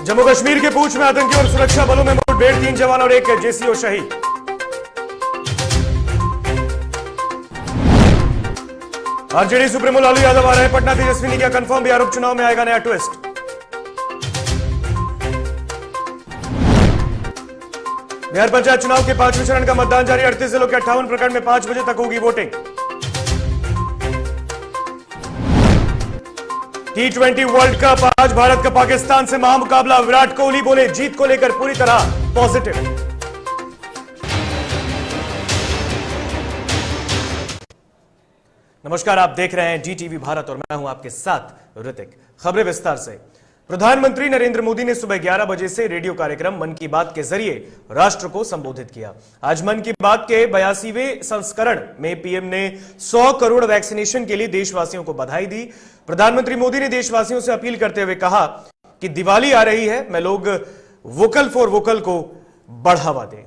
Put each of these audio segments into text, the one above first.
जम्मू कश्मीर के पूंछ में आतंकी और सुरक्षा बलों में मुठभेड़, 3 जवान और 1 जेसीओ शहीद। आरजेडी सुप्रीमो लालू यादव आ रहे हैं पटना, तेजस्वी ने किया कंफर्म, बिहार उपचुनाव में आएगा नया ट्विस्ट। बिहार पंचायत चुनाव के 5वें चरण का मतदान जारी, 38 जिलों के 58 प्रखंड में 5 बजे तक होगी वोटिंग। T20 वर्ल्ड कप, आज भारत का पाकिस्तान से महामुकाबला। विराट कोहली बोले जीत को लेकर पूरी तरह पॉजिटिव। नमस्कार, आप देख रहे हैं DTV भारत और मैं हूं आपके साथ ऋतिक। खबरें विस्तार से। प्रधानमंत्री नरेंद्र मोदी ने सुबह 11 बजे से रेडियो कार्यक्रम मन की बात के जरिए राष्ट्र को संबोधित किया। आज मन की बात के 82वें संस्करण में पीएम ने 100 करोड़ वैक्सीनेशन के लिए देशवासियों को बधाई दी। प्रधानमंत्री मोदी ने देशवासियों से अपील करते हुए कहा कि दिवाली आ रही है, मैं लोग वोकल फॉर वोकल को बढ़ावा दें।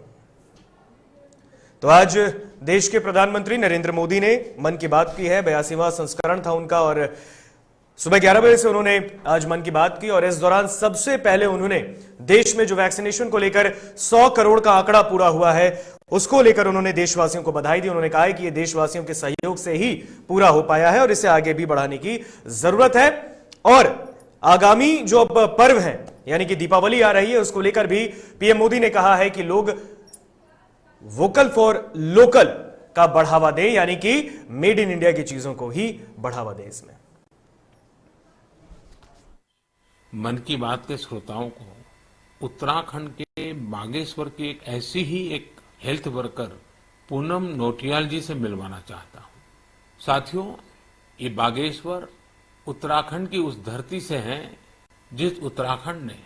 तो आज देश के प्रधानमंत्री नरेंद्र मोदी ने मन की बात की है, 82वां संस्करण था उनका और सुबह 11 बजे से उन्होंने आज मन की बात की और इस दौरान सबसे पहले उन्होंने देश में जो वैक्सीनेशन को लेकर 100 करोड़ का आंकड़ा पूरा हुआ है उसको लेकर उन्होंने देशवासियों को बधाई दी। उन्होंने कहा है कि यह देशवासियों के सहयोग से ही पूरा हो पाया है और इसे आगे भी बढ़ाने की जरूरत है। और आगामी जो पर्व है यानी कि दीपावली आ रही है, उसको लेकर भी पीएम मोदी ने कहा है कि लोग वोकल फॉर लोकल का बढ़ावा दें, यानी कि मेड इन इंडिया की चीजों को ही बढ़ावा दें। इसमें मन की बात के श्रोताओं को उत्तराखंड के बागेश्वर की एक ऐसी ही एक हेल्थ वर्कर पूनम नौटियाल जी से मिलवाना चाहता हूं। साथियों, ये बागेश्वर उत्तराखंड की उस धरती से है जिस उत्तराखंड ने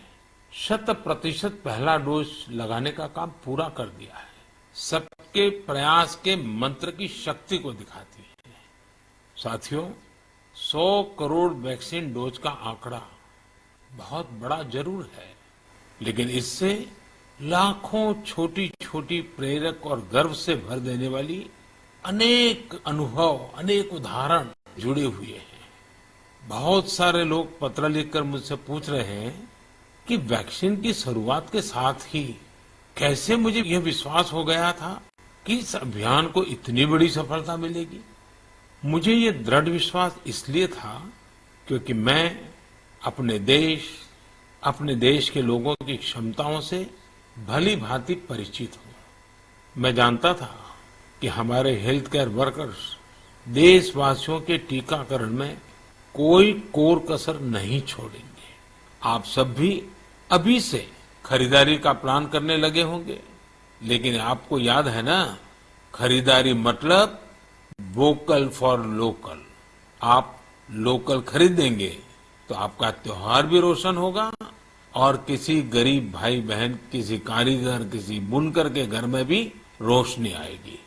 100% पहला डोज लगाने का काम पूरा कर दिया है। सबके प्रयास के मंत्र की शक्ति को दिखाती है। साथियों, 100 करोड़ वैक्सीन डोज का आंकड़ा बहुत बड़ा जरूर है, लेकिन इससे लाखों छोटी छोटी प्रेरक और गर्व से भर देने वाली अनेक अनुभव, अनेक उदाहरण जुड़े हुए हैं। बहुत सारे लोग पत्र लिखकर मुझसे पूछ रहे हैं कि वैक्सीन की शुरुआत के साथ ही कैसे मुझे यह विश्वास हो गया था कि इस अभियान को इतनी बड़ी सफलता मिलेगी। मुझे ये दृढ़ विश्वास इसलिए था क्योंकि मैं अपने देश के लोगों की क्षमताओं से भली भांति परिचित हूं। मैं जानता था कि हमारे हेल्थ केयर वर्कर्स देशवासियों के टीकाकरण में कोई कोर कसर नहीं छोड़ेंगे। आप सब भी अभी से खरीदारी का प्लान करने लगे होंगे, लेकिन आपको याद है ना, खरीदारी मतलब वोकल फॉर लोकल। आप लोकल खरीदेंगे तो आपका त्योहार भी रोशन होगा और किसी गरीब भाई बहन, किसी कारीगर, किसी बुनकर के घर में भी रोशनी आएगी।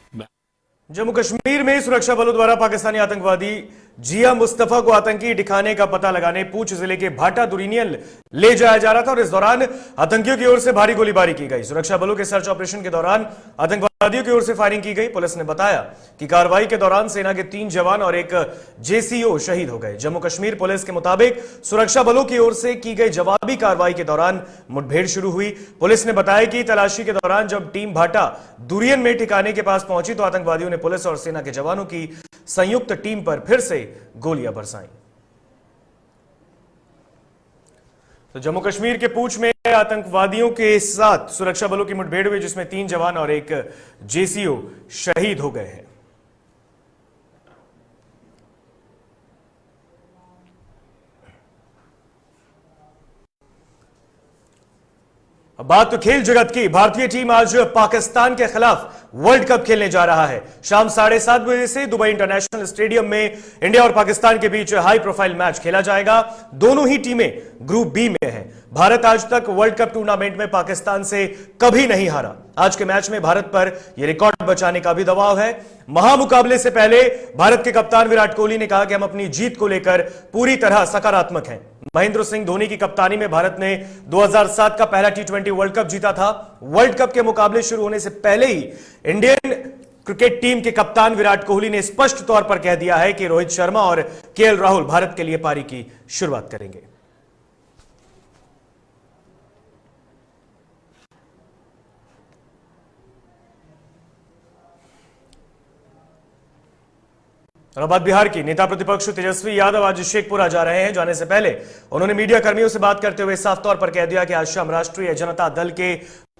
जम्मू कश्मीर में सुरक्षा बलों द्वारा पाकिस्तानी आतंकवादी जिया मुस्तफा को आतंकी ठिकाने का पता लगाने पूंछ जिले के भाटा दुरीनियल ले जाया जा रहा था और इस दौरान आतंकियों की ओर से भारी गोलीबारी की गई। सुरक्षा बलों के सर्च ऑपरेशन के दौरान आतंकवादियों की ओर से फायरिंग की गई। पुलिस ने बताया कि कार्रवाई के दौरान सेना के 3 जवान और 1 जेसीओ शहीद हो गए। जम्मू कश्मीर पुलिस के मुताबिक सुरक्षा बलों की ओर से की गई जवाबी कार्रवाई के दौरान मुठभेड़ शुरू हुई। पुलिस ने बताया कि तलाशी के दौरान जब टीम भाटा दुरियन में ठिकाने के पास पहुंची तो आतंकवादियों ने पुलिस और सेना के जवानों की संयुक्त टीम पर फिर से गोलियां बरसाई। तो जम्मू कश्मीर के पूंछ में आतंकवादियों के साथ सुरक्षा बलों की मुठभेड़ हुई जिसमें 3 जवान और 1 जेसीओ शहीद हो गए हैं। अब बात तो खेल जगत की। भारतीय टीम आज पाकिस्तान के खिलाफ वर्ल्ड कप खेलने जा रहा है। शाम 7:30 बजे से दुबई इंटरनेशनल स्टेडियम में इंडिया और पाकिस्तान के बीच हाई प्रोफाइल मैच खेला जाएगा। दोनों ही टीमें ग्रुप बी में हैं। भारत आज तक वर्ल्ड कप टूर्नामेंट में पाकिस्तान से कभी नहीं हारा। आज के मैच में भारत पर यह रिकॉर्ड बचाने का भी दबाव है। महामुकाबले से पहले भारत के कप्तान विराट कोहली ने कहा कि हम अपनी जीत को लेकर पूरी तरह सकारात्मक हैं। महेंद्र सिंह धोनी की कप्तानी में भारत ने 2007 का पहला T20 वर्ल्ड कप जीता था। वर्ल्ड कप के मुकाबले शुरू होने से पहले ही इंडियन क्रिकेट टीम के कप्तान विराट कोहली ने स्पष्ट तौर पर कह दिया है कि रोहित शर्मा और केएल राहुल भारत के लिए पारी की शुरुआत करेंगे। और अब बात बिहार की। नेता प्रतिपक्ष तेजस्वी यादव आज शेखपुरा जा रहे हैं। जाने से पहले उन्होंने मीडिया कर्मियों से बात करते हुए साफ तौर पर कह दिया कि आज शाम राष्ट्रीय जनता दल के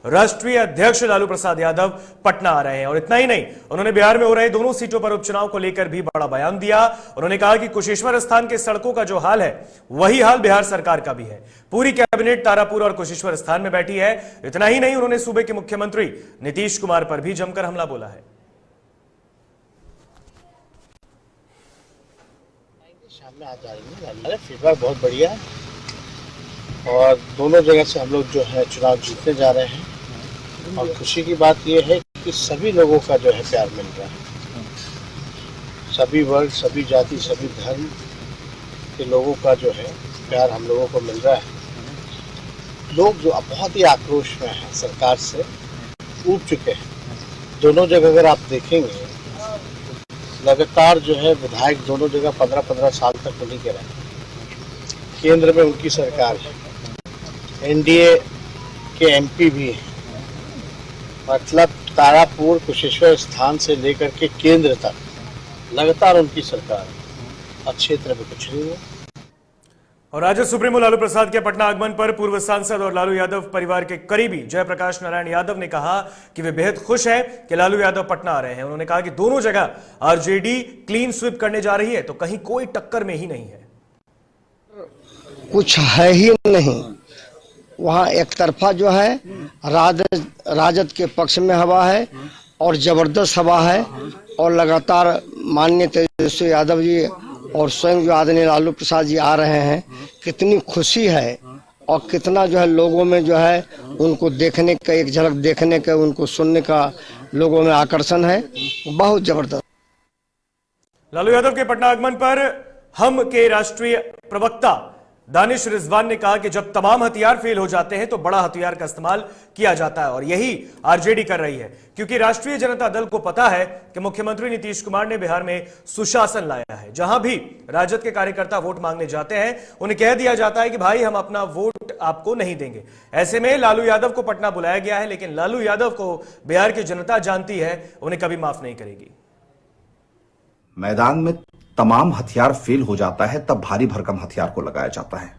राष्ट्रीय अध्यक्ष लालू प्रसाद यादव पटना आ रहे हैं। और इतना ही नहीं, उन्होंने बिहार में हो रहे दोनों सीटों पर उपचुनाव को लेकर भी बड़ा बयान दिया। उन्होंने कहा कि कुशेश्वर स्थान के सड़कों का जो हाल है वही हाल बिहार सरकार का भी है। पूरी कैबिनेट तारापुर और कुशेश्वर स्थान में बैठी है। इतना ही नहीं, उन्होंने सूबे के मुख्यमंत्री नीतीश कुमार पर भी जमकर हमला बोला है। सामने आ जाएंगे, फीडबैक बहुत बढ़िया है और दोनों जगह से हम लोग जो है चुनाव जीतने जा रहे हैं। और खुशी की बात यह है कि सभी लोगों का जो है प्यार मिल रहा है। सभी वर्ग, सभी जाति, सभी धर्म के लोगों का जो है प्यार हम लोगों को मिल रहा है। लोग जो बहुत ही आक्रोश में हैं, सरकार से ऊब चुके हैं। दोनों जगह अगर आप देखेंगे, लगातार जो है विधायक दोनों जगह 15-15 साल तक उन्हीं के रहे। केंद्र में उनकी सरकार है, एनडीए के एमपी भी हैं। मतलब तारापुर कुशेश्वर स्थान से लेकर के केंद्र तक लगातार उनकी सरकार है और क्षेत्र में कुछ नहीं है। और राजद सुप्रीमो लालू प्रसाद के पटना आगमन पर पूर्व सांसद और लालू यादव परिवार के करीबी जयप्रकाश नारायण यादव ने कहा कि वे बेहद खुश हैं कि लालू यादव पटना आ रहे हैं। उन्होंने कहा कि दोनों जगह आरजेडी क्लीन स्वीप करने जा रही है, तो कहीं कोई टक्कर में ही नहीं है। कुछ है ही नहीं। वहाँ एक तरफा जो है राजद के पक्ष में हवा है और जबरदस्त हवा है। और लगातार माननीय तेजस्वी यादव जी और स्वयं जो आदरणीय लालू प्रसाद जी आ रहे हैं, कितनी खुशी है और कितना जो है लोगों में जो है उनको देखने का, एक झलक देखने का, उनको सुनने का लोगों में आकर्षण है, बहुत जबरदस्त। लालू यादव के पटना आगमन पर हम के राष्ट्रीय प्रवक्ता दानिश रिजवान ने कहा कि जब तमाम हथियार फेल हो जाते हैं तो बड़ा हथियार का इस्तेमाल किया जाता है और यही आरजेडी कर रही है, क्योंकि राष्ट्रीय जनता दल को पता है कि मुख्यमंत्री नीतीश कुमार ने बिहार में सुशासन लाया है। जहां भी राजद के कार्यकर्ता वोट मांगने जाते हैं, उन्हें कह दिया जाता है कि भाई हम अपना वोट आपको नहीं देंगे। ऐसे में लालू यादव को पटना बुलाया गया है, लेकिन लालू यादव को बिहार की जनता जानती है, उन्हें कभी माफ नहीं करेगी। मैदान में तमाम हथियार फेल हो जाता है तब भारी भरकम हथियार को लगाया जाता है।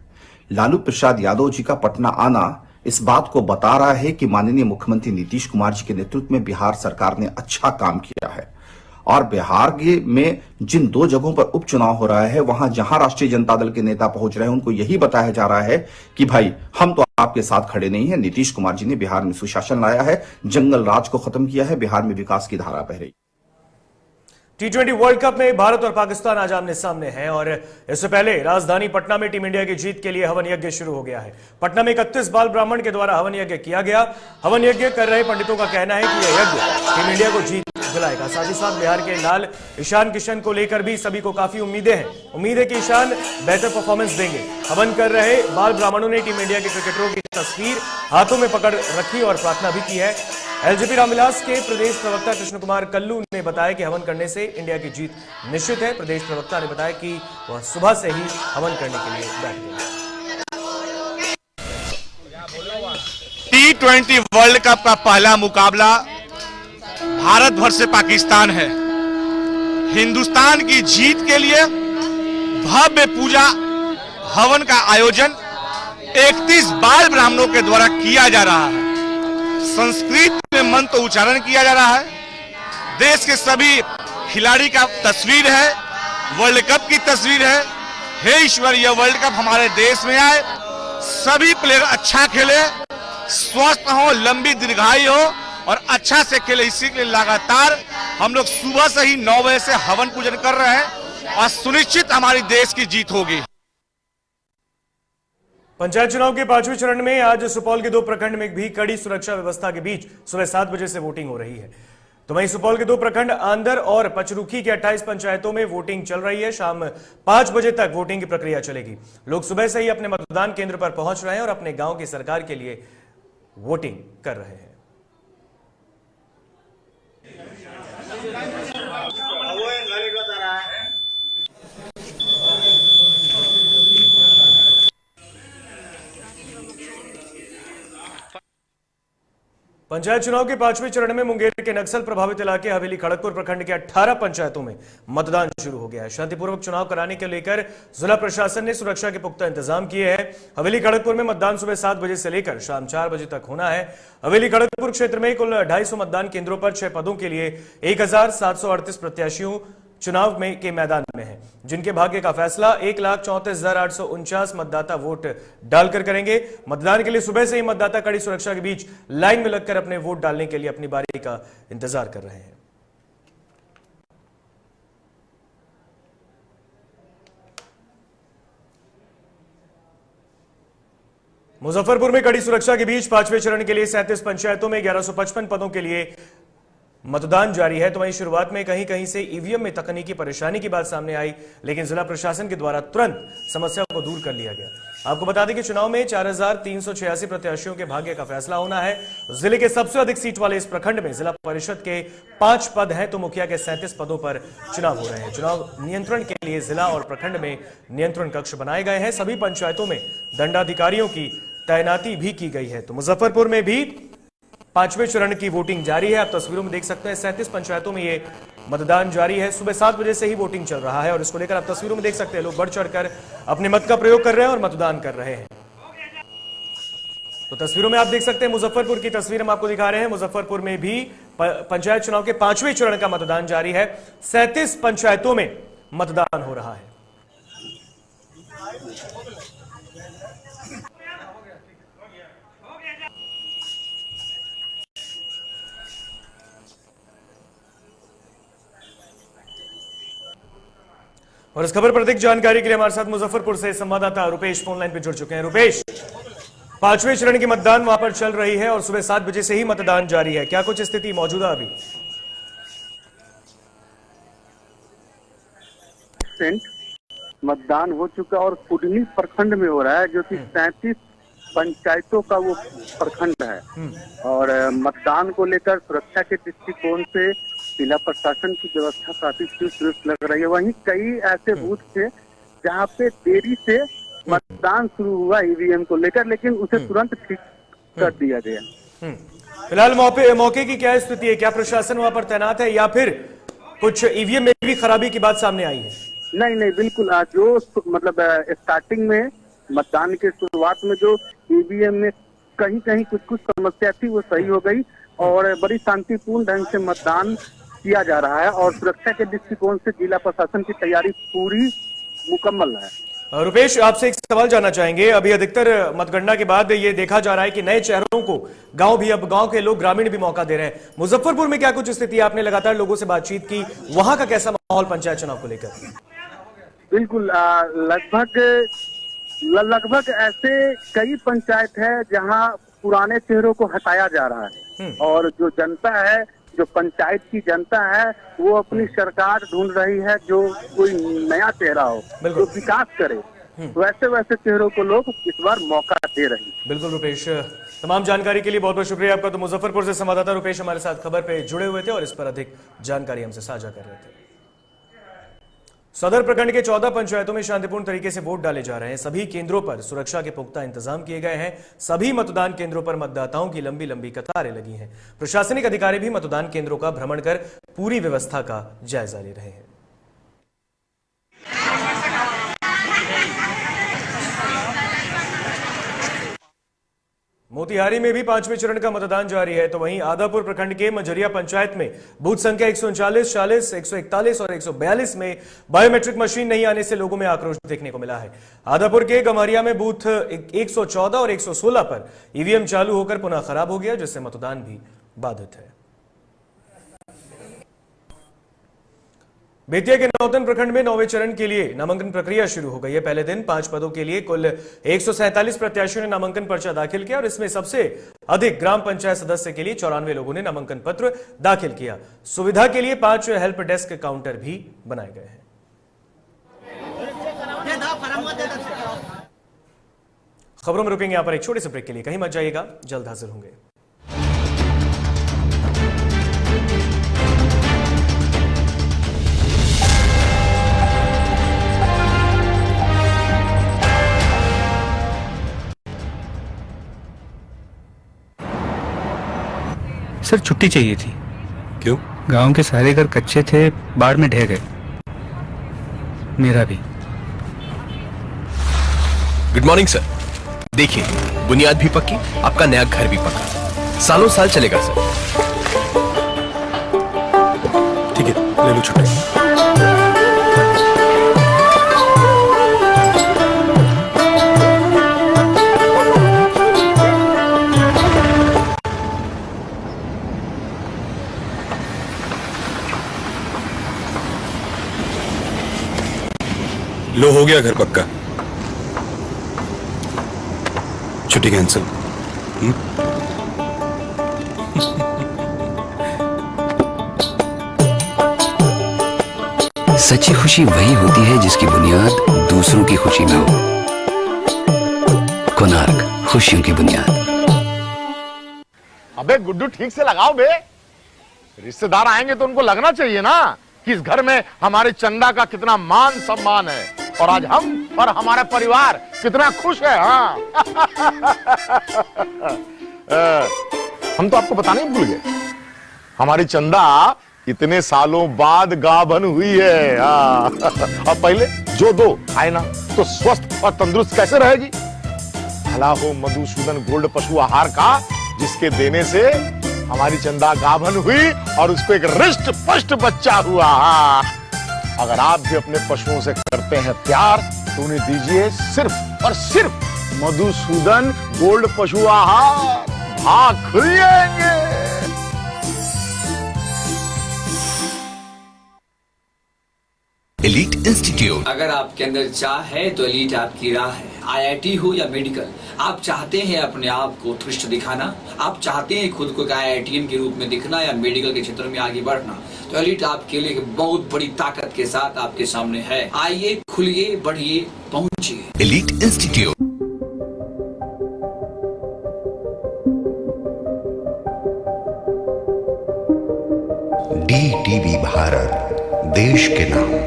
लालू प्रसाद यादव जी का पटना आना इस बात को बता रहा है कि माननीय मुख्यमंत्री नीतीश कुमार जी के नेतृत्व में बिहार सरकार ने अच्छा काम किया है। और बिहार में जिन दो जगहों पर उपचुनाव हो रहा है, वहां जहां राष्ट्रीय जनता दल के नेता पहुंच रहे हैं, उनको यही बताया जा रहा है कि भाई हम तो आपके साथ खड़े नहीं है। नीतीश कुमार जी ने बिहार में सुशासन लाया है, जंगल राज को खत्म किया है, बिहार में विकास की धारा बह रही। T20 वर्ल्ड कप में भारत और पाकिस्तान आज आमने सामने हैं और इससे पहले राजधानी पटना में टीम इंडिया की जीत के लिए हवन यज्ञ शुरू हो गया है। पटना में 31 बाल ब्राह्मण के द्वारा हवन यज्ञ किया गया। हवन यज्ञ कर रहे पंडितों का कहना है कि यह यज्ञ टीम इंडिया को जीत दिलाएगा। साथ ही साथ बिहार के लाल ईशान किशन को लेकर भी सभी को काफी उम्मीदें हैं। उम्मीद है कि ईशान बेहतर परफॉर्मेंस देंगे। हवन कर रहे बाल ब्राह्मणों ने टीम इंडिया के क्रिकेटरों की तस्वीर हाथों में पकड़ रखी और प्रार्थना भी की है। एलजेपी रामविलास के प्रदेश प्रवक्ता कृष्ण कुमार कल्लू ने बताया कि हवन करने से इंडिया की जीत निश्चित है। प्रदेश प्रवक्ता ने बताया कि वह सुबह से ही हवन करने के लिए बैठ गए। T20 वर्ल्ड कप का पहला मुकाबला भारत वर्सेस पाकिस्तान है। हिंदुस्तान की जीत के लिए भव्य पूजा हवन का आयोजन 31 बाल ब्राह्मणों के द्वारा किया जा रहा है। संस्कृत में मंत्र उच्चारण किया जा रहा है। देश के सभी खिलाड़ी का तस्वीर है, वर्ल्ड कप की तस्वीर है। हे ईश्वर, यह वर्ल्ड कप हमारे देश में आए, सभी प्लेयर अच्छा खेले, स्वस्थ हो, लंबी दीर्घायु हो और अच्छा से खेले। इसी के लिए लगातार हम लोग सुबह से ही 9 बजे से हवन पूजन कर रहे हैं और सुनिश्चित हमारी देश की जीत होगी। पंचायत चुनाव के 5वें चरण में आज सुपौल के 2 प्रखंड में भी कड़ी सुरक्षा व्यवस्था के बीच सुबह 7 बजे से वोटिंग हो रही है। तो वहीं सुपौल के 2 प्रखंड आंदर और पचरुखी के 28 पंचायतों में वोटिंग चल रही है। शाम 5 बजे तक वोटिंग की प्रक्रिया चलेगी। लोग सुबह से ही अपने मतदान केंद्र पर पहुंच रहे हैं और अपने गांव की सरकार के लिए वोटिंग कर रहे हैं। पंचायत चुनाव के 5वें चरण में मुंगेर के नक्सल प्रभावित इलाके हवेली खड़गपुर प्रखंड के 18 पंचायतों में मतदान शुरू हो गया है। शांतिपूर्वक चुनाव कराने के लेकर जिला प्रशासन ने सुरक्षा के पुख्ता इंतजाम किए हैं। हवेली खड़गपुर में मतदान सुबह 7 बजे से लेकर शाम 4 बजे तक होना है। हवेली खड़गपुर क्षेत्र में कुल 250 मतदान केंद्रों पर 6 पदों के लिए 1738 प्रत्याशियों चुनाव में के मैदान में हैं, जिनके भाग्य का फैसला 1,34,849 मतदाता वोट डालकर करेंगे। मतदान के लिए सुबह से ही मतदाता कड़ी सुरक्षा के बीच लाइन में लगकर अपने वोट डालने के लिए अपनी बारी का इंतजार कर रहे हैं। मुजफ्फरपुर में कड़ी सुरक्षा के बीच 5वें चरण के लिए 37 पंचायतों में 1155 पदों के लिए मतदान जारी है। तो वहीं शुरुआत में कहीं कहीं से ईवीएम में तकनीकी परेशानी की बात सामने आई, लेकिन जिला प्रशासन के द्वारा तुरंत समस्या को दूर कर लिया गया। आपको बता दें कि चुनाव में 4,386 प्रत्याशियों के भाग्य का फैसला होना है। जिले के सबसे अधिक सीट वाले इस प्रखंड में जिला परिषद के 5 पद हैं, तो मुखिया के 37 पदों पर चुनाव हो रहे हैं। चुनाव नियंत्रण के लिए जिला और प्रखंड में नियंत्रण कक्ष बनाए गए हैं। सभी पंचायतों में दंडाधिकारियों की तैनाती भी की गई है। तो मुजफ्फरपुर में भी 5वें चरण की वोटिंग जारी है। आप तस्वीरों में देख सकते हैं 37 पंचायतों में ये मतदान जारी है। सुबह 7 बजे से ही वोटिंग चल रहा है और इसको लेकर आप तस्वीरों में देख सकते हैं लोग बढ़ चढ़कर अपने मत का प्रयोग कर रहे हैं और मतदान कर रहे हैं। तो तस्वीरों में आप देख सकते हैं मुजफ्फरपुर की तस्वीर हम आपको दिखा रहे हैं। मुजफ्फरपुर में भी पंचायत चुनाव के 5वें चरण का मतदान जारी है। 37 पंचायतों में मतदान हो रहा है। और इस खबर पर अधिक जानकारी के लिए हमारे साथ मुजफ्फरपुर से संवाददाता रुपेश फोन लाइन पर जुड़ चुके हैं। रुपेश, 5वें चरण की मतदान वहां पर चल रही है और सुबह 7 बजे से ही मतदान जारी है, क्या कुछ स्थिति मौजूदा अभी? मतदान हो चुका और कुडनी प्रखंड में हो रहा है, जो कि 37 पंचायतों का वो प्रखंड है। और मतदान को लेकर सुरक्षा के दृष्टिकोण से जिला प्रशासन की व्यवस्था काफी चुस्त लग रही है। वहीं कई ऐसे बूथ थे जहां पे देरी से मतदान शुरू हुआ ईवीएम को लेकर, लेकिन उसे तुरंत ठीक कर दिया गया। फिलहाल मौके की क्या स्थिति है? क्या प्रशासन वहां पर तैनात है या फिर कुछ ईवीएम में भी खराबी की बात सामने आई है? नहीं, बिल्कुल। जो मतलब स्टार्टिंग में मतदान के शुरुआत में जो ईवीएम में कहीं कहीं कुछ समस्या थी, वो सही हो गई और बड़ी शांतिपूर्ण ढंग से मतदान किया जा रहा है। और सुरक्षा के दृष्टिकोण से जिला प्रशासन की तैयारी पूरी मुकम्मल है। रुपेश, आपसे एक सवाल जानना चाहेंगे। अभी अधिकतर मतगणना के बाद ये देखा जा रहा है कि नए चेहरों को गांव के लोग ग्रामीण भी मौका दे रहे हैं। मुजफ्फरपुर में क्या कुछ स्थिति? आपने लगातार लोगों से बातचीत की, वहां का कैसा माहौल पंचायत चुनाव को लेकर? बिल्कुल, लगभग ऐसे कई पंचायत है जहां पुराने चेहरों को हटाया जा रहा है और जो जनता है, जो पंचायत की जनता है, वो अपनी सरकार ढूंढ रही है जो कोई नया चेहरा हो, जो विकास करे। वैसे चेहरों को लोग इस बार मौका दे रहे हैं। बिल्कुल रुपेश, तमाम जानकारी के लिए बहुत बहुत शुक्रिया आपका। तो मुजफ्फरपुर से संवाददाता रुपेश हमारे साथ खबर पे जुड़े हुए थे और इस पर अधिक जानकारी हमसे साझा कर रहे थे। सदर प्रखंड के 14 पंचायतों में शांतिपूर्ण तरीके से वोट डाले जा रहे हैं। सभी केंद्रों पर सुरक्षा के पुख्ता इंतजाम किए गए हैं। सभी मतदान केंद्रों पर मतदाताओं की लंबी लंबी कतारें लगी हैं। प्रशासनिक अधिकारी भी मतदान केंद्रों का भ्रमण कर पूरी व्यवस्था का जायजा ले रहे हैं। मोतिहारी में भी 5वें चरण का मतदान जारी है। तो वहीं आदापुर प्रखंड के मंजरिया पंचायत में बूथ संख्या 139, 40, 141 और 142 में बायोमेट्रिक मशीन नहीं आने से लोगों में आक्रोश देखने को मिला है। आदापुर के गम्हरिया में बूथ 114 और 116 पर ईवीएम चालू होकर पुनः खराब हो गया, जिससे मतदान भी बाधित है। बेतिया के नौतन प्रखंड में 9वें चरण के लिए नामांकन प्रक्रिया शुरू हो गई है। पहले दिन 5 पदों के लिए कुल 147 प्रत्याशियों ने नामांकन पर्चा दाखिल किया और इसमें सबसे अधिक ग्राम पंचायत सदस्य के लिए 94 लोगों ने नामांकन पत्र दाखिल किया। सुविधा के लिए 5 हेल्प डेस्क काउंटर भी बनाए गए हैं। खबरों में रुकेंगे यहां पर एक छोटे से ब्रेक के लिए, कहीं मत जाइएगा, जल्द हाजिर होंगे। सर छुट्टी चाहिए थी। क्यों? गांव के सारे घर कच्चे थे, बाढ़ में ढह गए, मेरा भी। Good morning sir. देखिए, बुनियाद भी पक्की, आपका नया घर भी पक्का, सालों साल चलेगा सर। ठीक है, ले लो छुट्टी। लो, हो गया घर पक्का, छुट्टी कैंसिल। सच्ची खुशी वही होती है जिसकी बुनियाद दूसरों की खुशी में हो। कोणार्क, खुशियों की बुनियाद। अबे गुड्डू, ठीक से लगाओ बे, रिश्तेदार आएंगे तो उनको लगना चाहिए ना कि इस घर में हमारे चंदा का कितना मान सम्मान है, और आज हम और हमारा परिवार कितना खुश है। हाँ हम तो आपको बताने ही भूल गए, हमारी चंदा इतने सालों बाद गाभन हुई है। हाँ और पहले जो दो खाए ना तो स्वस्थ और तंदुरुस्त कैसे रहेगी। भला हो मधुसूदन गोल्ड पशु आहार का, जिसके देने से हमारी चंदा गाभन हुई और उसको एक रिष्ट पुष्ट बच्चा हुआ। हाँ, अगर आप भी अपने पशुओं से करते हैं प्यार तो उन्हें दीजिए सिर्फ और सिर्फ मधुसूदन गोल्ड पशु आहार, भाग खुल जाएंगे। Elite institute. अगर आपके अंदर चाह है तो एलीट आपकी राह है। IIT हो या मेडिकल, आप चाहते हैं अपने आप को उत्कृष्ट दिखाना, आप चाहते हैं खुद को IITian के रूप में दिखना या मेडिकल के क्षेत्र में आगे बढ़ना, तो एलीट आपके लिए एक बहुत बड़ी ताकत के साथ आपके सामने है। आइए, खुलिए, बढ़िए, पहुंचिए। Elite institute. DTV भारत, देश के नाम।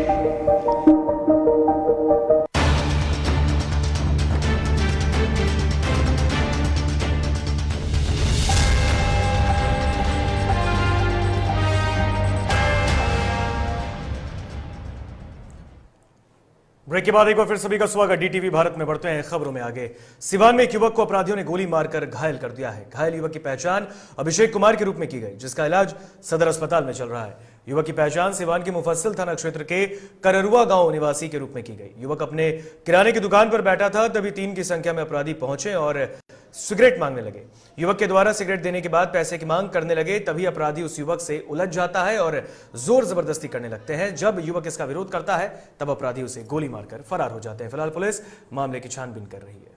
ब्रेक के बाद एक बार फिर सभी का स्वागत। DTV भारत में बढ़ते हैं खबरों में आगे। सिवान में एक युवक को अपराधियों ने गोली मारकर घायल कर दिया है। घायल युवक की पहचान अभिषेक कुमार के रूप में की गई, जिसका इलाज सदर अस्पताल में चल रहा है। युवक की पहचान सिवान के मुफस्सिल थाना क्षेत्र के कररुआ गांव निवासी के रूप में की गई। युवक अपने किराने की दुकान पर बैठा था, तभी 3 की संख्या में अपराधी पहुंचे और सिगरेट मांगने लगे। युवक के द्वारा सिगरेट देने के बाद पैसे की मांग करने लगे, तभी अपराधी उस युवक से उलझ जाता है और जोर जबरदस्ती करने लगते हैं। जब युवक इसका विरोध करता है तब अपराधी उसे गोली मारकर फरार हो जाते हैं। फिलहाल पुलिस मामले की छानबीन कर रही है।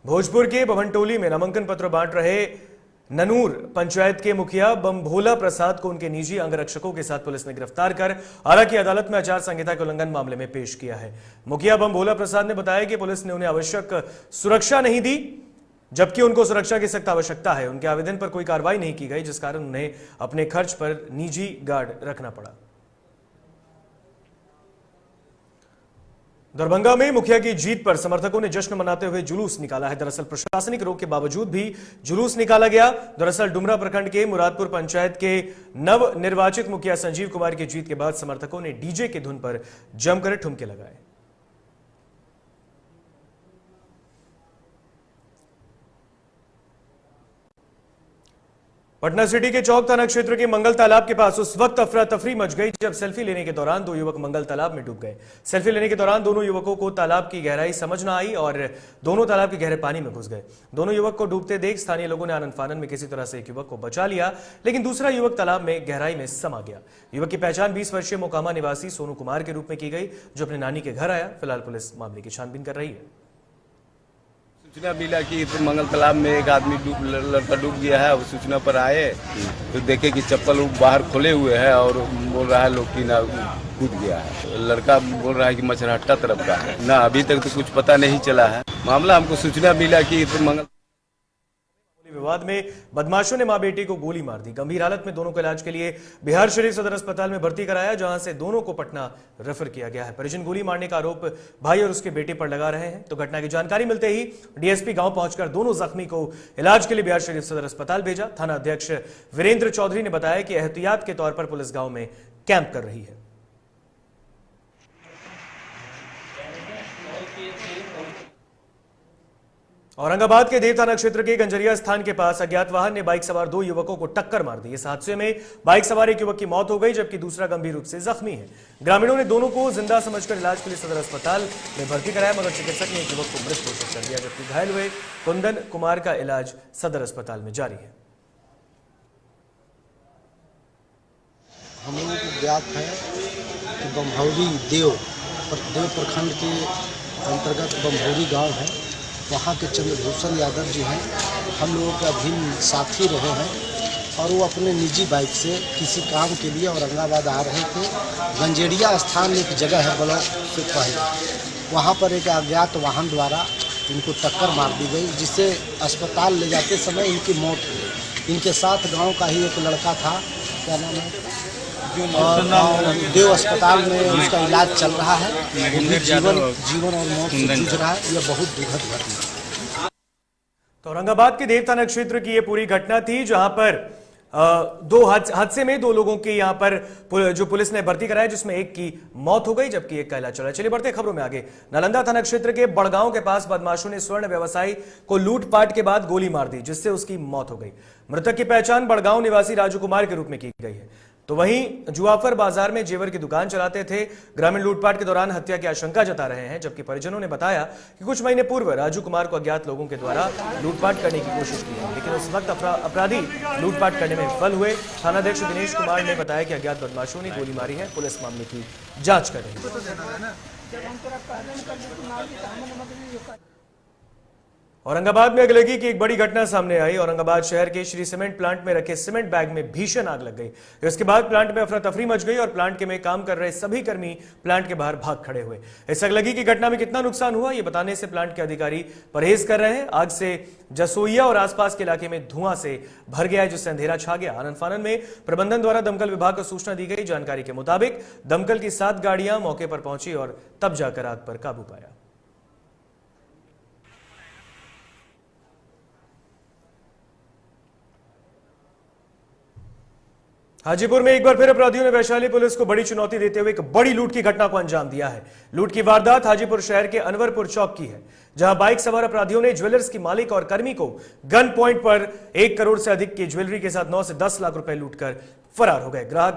भोजपुर के भवनटोली में नामांकन पत्र बांट रहे ननूर पंचायत के मुखिया बमभोला प्रसाद को उनके निजी अंगरक्षकों के साथ पुलिस ने गिरफ्तार कर आरा की अदालत में आचार संहिता के उल्लंघन मामले में पेश किया है। मुखिया बमभोला प्रसाद ने बताया कि पुलिस ने उन्हें आवश्यक सुरक्षा नहीं दी, जबकि उनको सुरक्षा की सख्त आवश्यकता है। उनके आवेदन पर कोई कार्रवाई नहीं की गई, जिस कारण उन्हें अपने खर्च पर निजी गार्ड रखना पड़ा। दरभंगा में मुखिया की जीत पर समर्थकों ने जश्न मनाते हुए जुलूस निकाला है। दरअसल प्रशासनिक रोक के बावजूद भी जुलूस निकाला गया। दरअसल डुमरा प्रखंड के मुरादपुर पंचायत के नव निर्वाचित मुखिया संजीव कुमार की जीत के बाद समर्थकों ने डीजे की धुन पर जमकर ठुमके लगाए। पटना सिटी के चौक थाना क्षेत्र के मंगल तालाब के पास उस वक्त अफरा तफरी मच गई जब सेल्फी लेने के दौरान 2 युवक मंगल तालाब में डूब गए। सेल्फी लेने के दौरान दोनों युवकों को तालाब की गहराई समझ न आई और दोनों तालाब के गहरे पानी में घुस गए। दोनों युवक को डूबते देख स्थानीय लोगों ने आनंद फानन में किसी तरह से एक युवक को बचा लिया, लेकिन दूसरा युवक तालाब में गहराई में समा गया। युवक की पहचान 20 वर्षीय मोकामा निवासी सोनू कुमार के रूप में की गई, जो अपने नानी के घर आया। फिलहाल पुलिस मामले की छानबीन कर रही है। सूचना मिला कि मंगल तालाब में एक आदमी लड़का डूब गया है। उस सूचना पर आए तो देखे कि चप्पल बाहर खोले हुए है और बोल रहा है लोग कि ना कूद गया है। लड़का बोल रहा है कि मछरहट्टा तरफ का है ना, अभी तक तो कुछ पता नहीं चला है। मामला हमको सूचना मिला कि मंगल विवाद में बदमाशों ने मां बेटी को गोली मार दी। गंभीर हालत में दोनों को इलाज के लिए बिहार शरीफ सदर अस्पताल में भर्ती कराया, जहां से दोनों को पटना रेफर किया गया है। परिजन गोली मारने का आरोप भाई और उसके बेटे पर लगा रहे हैं। तो घटना की जानकारी मिलते ही डीएसपी गांव पहुंचकर दोनों जख्मी को इलाज के लिए बिहार शरीफ सदर अस्पताल भेजा। थाना अध्यक्ष वीरेंद्र चौधरी ने बताया कि एहतियात के तौर पर पुलिस गांव में कैंप कर रही है। औरंगाबाद के देव थाना क्षेत्र के गंजरिया स्थान के पास अज्ञात वाहन ने बाइक सवार 2 युवकों को टक्कर मार दी। इस हादसे में बाइक सवार एक युवक की मौत हो गई, जबकि दूसरा गंभीर रूप से जख्मी है। ग्रामीणों ने दोनों को जिंदा समझकर इलाज के लिए सदर अस्पताल में भर्ती कराया, मगर चिकित्सक ने एक युवक को मृत घोषित कर दिया, जबकि घायल हुए कुंदन कुमार का इलाज सदर अस्पताल में जारी है। हम लोगों को ज्ञात है कि बम्भौरी देव प्रखंड के अंतर्गत बम्भौरी गांव है, वहाँ के चंद्रभूषण यादव जी हैं, हम लोगों के अभिन्न साथी रहे हैं और वो अपने निजी बाइक से किसी काम के लिए औरंगाबाद आ रहे थे। गंजेरिया स्थान एक जगह है ब्लॉक से पहले, वहाँ पर एक अज्ञात वाहन द्वारा इनको टक्कर मार दी गई, जिससे अस्पताल ले जाते समय इनकी मौत हुई। इनके साथ गांव का ही एक लड़का था, क्या नाम है, और देव अस्पताल में उसका इलाज चल रहा है। जीवन और मौत से जूझ रहा है। यह बहुत दुखद घटना। तो औरंगाबाद के देव थाना क्षेत्र की यह पूरी घटना थी, जहां पर दो हादसे में 2 लोगों की यहां पर जो पुलिस ने भर्ती कराया, जिसमें एक की मौत हो गई, जबकि एक का इलाज चल रहा है। चलिए बढ़ते खबरों में आगे। नालंदा थाना क्षेत्र के बड़गांव के पास बदमाशों ने स्वर्ण व्यवसायी को लूटपाट के बाद गोली मार दी, जिससे उसकी मौत हो गई। मृतक की पहचान बड़गांव निवासी राजू कुमार के रूप में की गई है। तो वहीं जुआफर बाजार में जेवर की दुकान चलाते थे। ग्रामीण लूटपाट के दौरान हत्या की आशंका जता रहे हैं, जबकि परिजनों ने बताया कि कुछ महीने पूर्व राजू कुमार को अज्ञात लोगों के द्वारा लूटपाट करने की कोशिश की है, लेकिन उस वक्त अपराधी लूटपाट करने में विफल हुए। थानाध्यक्ष दिनेश कुमार ने बताया कि अज्ञात बदमाशों ने गोली मारी है। पुलिस मामले की जांच कर रही है। औरंगाबाद में अगलगी की एक बड़ी घटना सामने आई। औरंगाबाद शहर के श्री सीमेंट प्लांट में रखे सीमेंट बैग में भीषण आग लग गई। इसके बाद प्लांट में अफरा तफरी मच गई और प्लांट में काम कर रहे सभी कर्मी प्लांट के बाहर भाग खड़े हुए। इस अगलगी की घटना में कितना नुकसान हुआ, ये बताने से प्लांट के अधिकारी परहेज कर रहे हैं। आग से जसोइया और आसपास के इलाके में धुआं से भर गया है, जिससे अंधेरा छा गया। आनंद फानन में प्रबंधन द्वारा दमकल विभाग को सूचना दी गई। जानकारी के मुताबिक दमकल की 7 गाड़ियां मौके पर पहुंची और तब जाकर आग पर काबू पाया। हाजीपुर में एक बार फिर अपराधियों ने वैशाली पुलिस को बड़ी चुनौती देते हुए एक बड़ी लूट की घटना को अंजाम दिया है। लूट की वारदात हाजीपुर शहर के अनवरपुर चौक की है, जहां बाइक सवार अपराधियों ने ज्वेलर्स की मालिक और कर्मी को गन पॉइंट पर 1 करोड़ से अधिक की ज्वेलरी के साथ 9 से 10 लाख रुपए लूटकर फरार हो गए। ग्राहक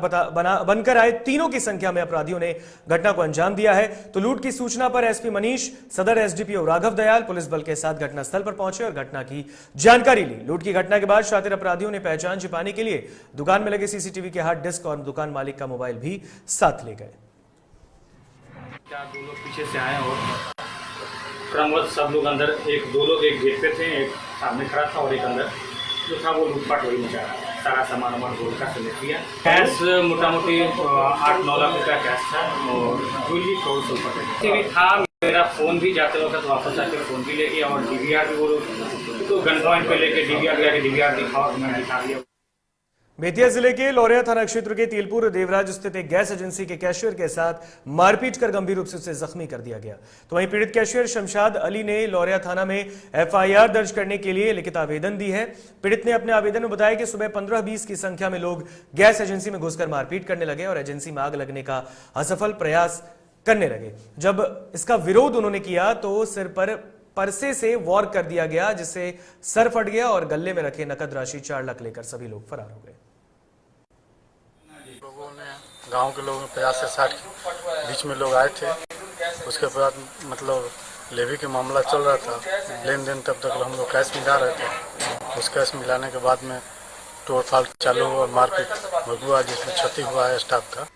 बनकर आए तीनों की संख्या में अपराधियों ने घटना को अंजाम दिया है। तो लूट की सूचना पर एसपी मनीष, सदर एसडीपीओ राघव दयाल पुलिस बल के साथ घटनास्थल पर पहुंचे और घटना की जानकारी ली। लूट की घटना के बाद शातिर अपराधियों ने पहचान छिपाने के लिए दुकान में लगे सीसीटीवी के हार्ड डिस्क और दुकान मालिक का मोबाइल भी साथ ले गए। क्या 2 लोग पीछे से आए और क्रमवश सब लोग अंदर, 2 लोग एक गेट पे थे, एक सामने खड़ा था और एक अंदर जो था वो लूटपाट वही मचा रहा। सारा सामान गोल्ड का सेलेक्ट किया। कैश मोटा मोटी 8-9 लाख रुपया कैश था और ज्वेलरी भी था। मेरा फोन भी जाते वक्त वापस आके फोन भी ले गया और डीवीआर भी, वो तो गन पॉइंट पे लेके डीवीआर दिखा और मैं दिखा दिया। बेतिया जिले के लौरिया थाना क्षेत्र के तिलपुर देवराज स्थित एक गैस एजेंसी के कैशियर के साथ मारपीट कर गंभीर रूप से उसे जख्मी कर दिया गया। तो वहीं पीड़ित कैशियर शमशाद अली ने लौरिया थाना में एफआईआर दर्ज करने के लिए लिखित आवेदन दी है। पीड़ित ने अपने आवेदन में बताया कि सुबह 15-20 की संख्या में लोग गैस एजेंसी में घुसकर मारपीट करने लगे और एजेंसी में आग लगने का असफल प्रयास करने लगे। जब इसका विरोध उन्होंने किया तो सिर पर परसे से वॉर कर दिया गया, जिससे सर फट गया और गले में रखे नकद राशि 4 लाख लेकर सभी लोग फरार हो गए। लोगों ने, गांव के लोगों 50 से 60 बीच में लोग आए थे। उसके बाद मतलब लेवी के मामला चल रहा था, लेन देन, तब तक हम लोग कैश मिला रहे थे। उस कैश मिलाने के बाद में तोड़फाड़ चालू हुआ, मारपीट हुआ, जिसमें क्षति हुआ है स्टाफ का।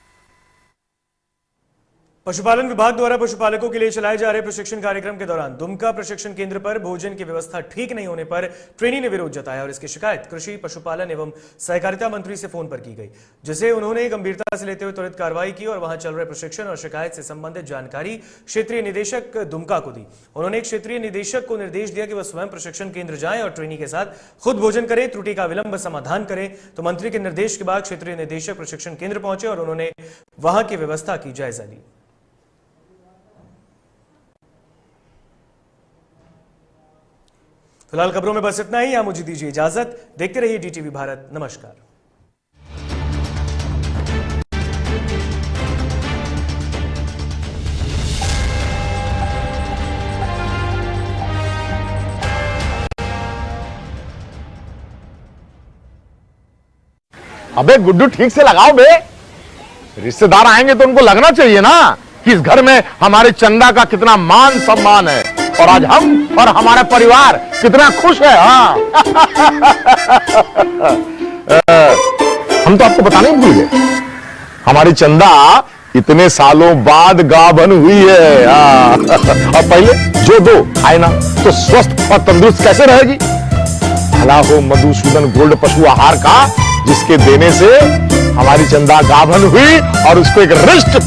पशुपालन विभाग द्वारा पशुपालकों के लिए चलाए जा रहे प्रशिक्षण कार्यक्रम के दौरान दुमका प्रशिक्षण केंद्र पर भोजन की व्यवस्था ठीक नहीं होने पर ट्रेनी ने विरोध जताया और इसकी शिकायत कृषि पशुपालन एवं सहकारिता मंत्री से फोन पर की गई, जिसे उन्होंने गंभीरता से लेते हुए त्वरित कार्रवाई की और वहां चल रहे प्रशिक्षण और शिकायत से संबंधित जानकारी क्षेत्रीय निदेशक दुमका को दी। उन्होंने एक क्षेत्रीय निदेशक को निर्देश दिया कि वह स्वयं प्रशिक्षण केंद्र जाए और ट्रेनी के साथ खुद भोजन करे, त्रुटि का विलंब समाधान करे। तो मंत्री के निर्देश के बाद क्षेत्रीय निदेशक प्रशिक्षण केंद्र पहुंचे और उन्होंने वहां की व्यवस्था की जायजा ली। फिलहाल खबरों में बस इतना ही। यहां मुझे दीजिए इजाजत। देखते रहिए DTV भारत। नमस्कार। अबे गुड्डू ठीक से लगाओ बे, रिश्तेदार आएंगे तो उनको लगना चाहिए ना कि इस घर में हमारे चंदा का कितना मान सम्मान है और आज हम और हमारा परिवार कितना खुश है। हाँ हम तो आपको बताने भूल गए, हमारी चंदा इतने सालों बाद गाभन हुई है। और पहले जो दो खाए ना तो स्वस्थ और तंदुरुस्त कैसे रहेगी। भला हो मधुसूदन गोल्ड पशु आहार का, जिसके देने से हमारी चंदा गाभन हुई और उसको एक रिष्ट